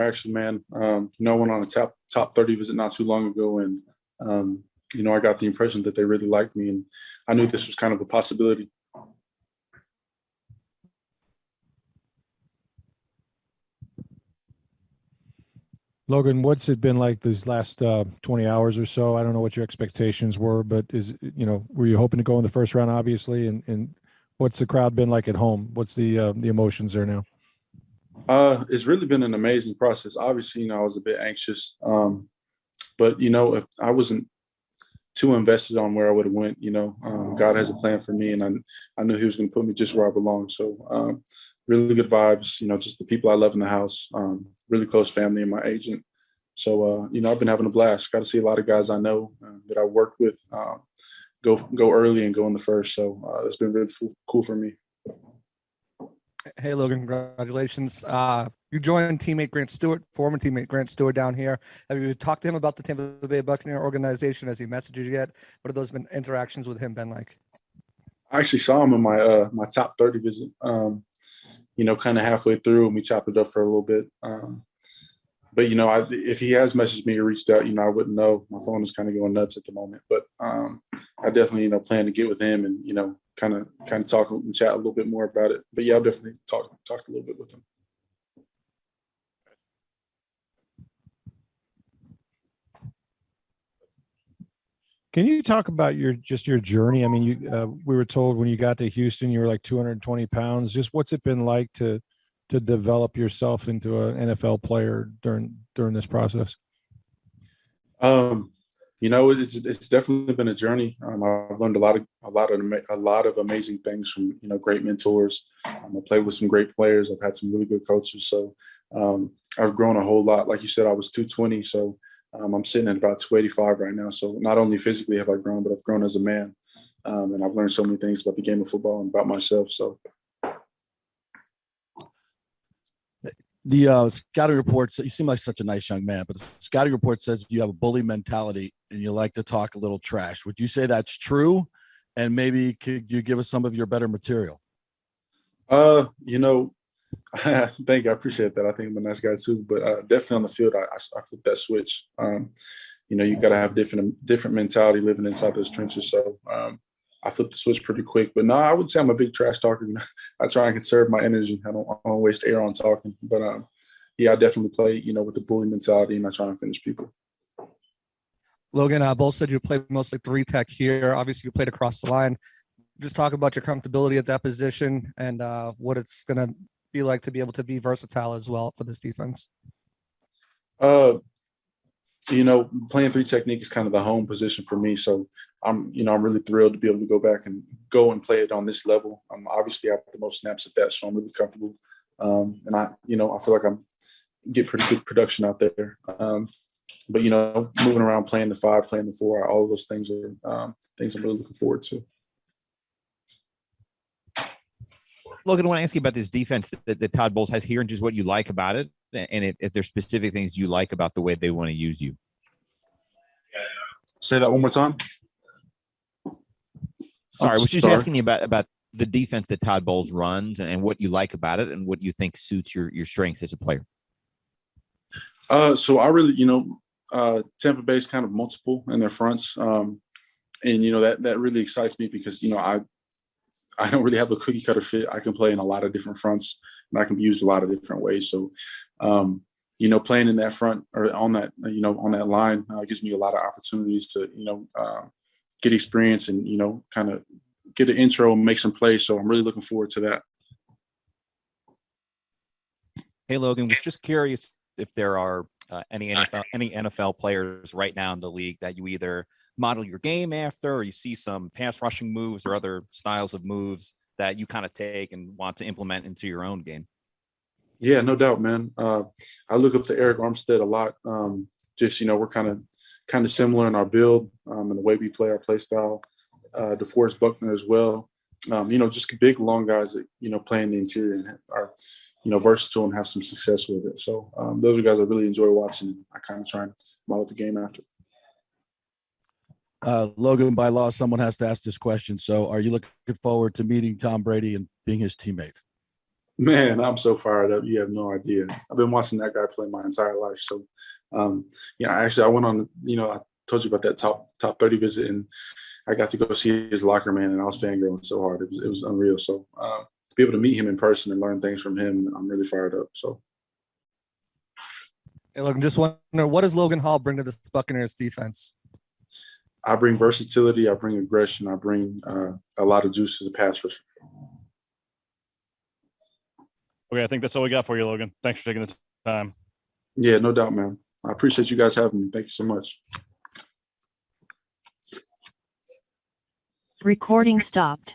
interaction, man. I went on a top 30 visit not too long ago, and I got the impression that they really liked me, and I knew this was kind of a possibility. Logan, what's it been like these last 20 hours or so? I don't know what your expectations were, but were you hoping to go in the first round, obviously? And what's the crowd been like at home? What's the emotions there now? It's really been an amazing process. Obviously, I was a bit anxious, but if I wasn't too invested on where I would have went, God has a plan for me, and I knew He was going to put me just where I belong. So, really good vibes. Just the people I love in the house, really close family, and my agent. So, I've been having a blast. Got to see a lot of guys I know that I worked with go early and go in the first. So, it's been really cool for me. Hey, Logan, congratulations. You joined teammate Grant Stewart, former teammate Grant Stewart down here. Have you talked to him about the Tampa Bay Buccaneers organization? Has he messaged you yet? What have those interactions with him been like? I actually saw him in my top 30 visit, kind of halfway through, and we chopped it up for a little bit. But, if he has messaged me or reached out, I wouldn't know. My phone is kind of going nuts at the moment. But I definitely, plan to get with him and, kind of talk and chat a little bit more about it. But, yeah, I'll definitely talk a little bit with him. Can you talk about your journey? I mean, we were told when you got to Houston, you were like 220 pounds. Just what's it been like to develop yourself into an NFL player during this process? It's definitely been a journey. I've learned a lot of amazing things from great mentors. I played with some great players. I've had some really good coaches. So I've grown a whole lot. Like you said, I was 220, so I'm sitting at about 285 right now. So not only physically have I grown, but I've grown as a man, and I've learned so many things about the game of football and about myself. So. The scouting reports, you seem like such a nice young man, but the scouting report says you have a bully mentality and you like to talk a little trash. Would you say that's true? And maybe could you give us some of your better material? Thank you. I appreciate that. I think I'm a nice guy too, but definitely on the field, I flip that switch. You got to have different mentality living inside those trenches. So I flip the switch pretty quick. But no, I would say I'm a big trash talker. I try and conserve my energy. I don't waste air on talking. But I definitely play, with the bully mentality, and I try and finish people. Logan, both said you played mostly 3-tech here. Obviously, you played across the line. Just talk about your comfortability at that position and what it's going to be like to be able to be versatile as well for this defense. Playing 3 technique is kind of the home position for me. So I'm really thrilled to be able to go and play it on this level. Obviously I have the most snaps at that, so I'm really comfortable. And I feel like I'm get pretty good production out there. But moving around, playing the 5, playing the 4, all of those things are things I'm really looking forward to. Logan, I want to ask you about this defense that Todd Bowles has here and just what you like about it, and if there's specific things you like about the way they want to use you. Say that one more time. Sorry, I was just asking you about the defense that Todd Bowles runs and what you like about it and what you think suits your strengths as a player. So I really, Tampa Bay's kind of multiple in their fronts. And, that really excites me because, I don't really have a cookie cutter fit. I can play in a lot of different fronts and I can be used a lot of different ways. So, playing in that front or on that, on that line gives me a lot of opportunities to, get experience and, kind of get an intro and make some plays. So I'm really looking forward to that. Hey, Logan, was just curious if there are any NFL players right now in the league that you either model your game after, or you see some pass rushing moves or other styles of moves that you kind of take and want to implement into your own game. Yeah, no doubt, man. I look up to Eric Armstead a lot. We're kind of similar in our build and the way we play our play style. DeForest Buckner as well. Just big, long guys that, play in the interior and are, versatile and have some success with it. So those are guys I really enjoy watching, and I kind of try and model the game after. Logan, by law, someone has to ask this question. So are you looking forward to meeting Tom Brady and being his teammate? Man, I'm so fired up. You have no idea. I've been watching that guy play my entire life. So, actually, I went on. I told you about that top 30 visit, and I got to go see his locker, man, and I was fangirling so hard. It was unreal. So, to be able to meet him in person and learn things from him, I'm really fired up. So, Hey, Logan, just wonder, what does Logan Hall bring to this Buccaneers defense? I bring versatility. I bring aggression. I bring a lot of juice as a pass rusher. Okay, I think that's all we got for you, Logan. Thanks for taking the time. Yeah, no doubt, man. I appreciate you guys having me. Thank you so much. Recording stopped.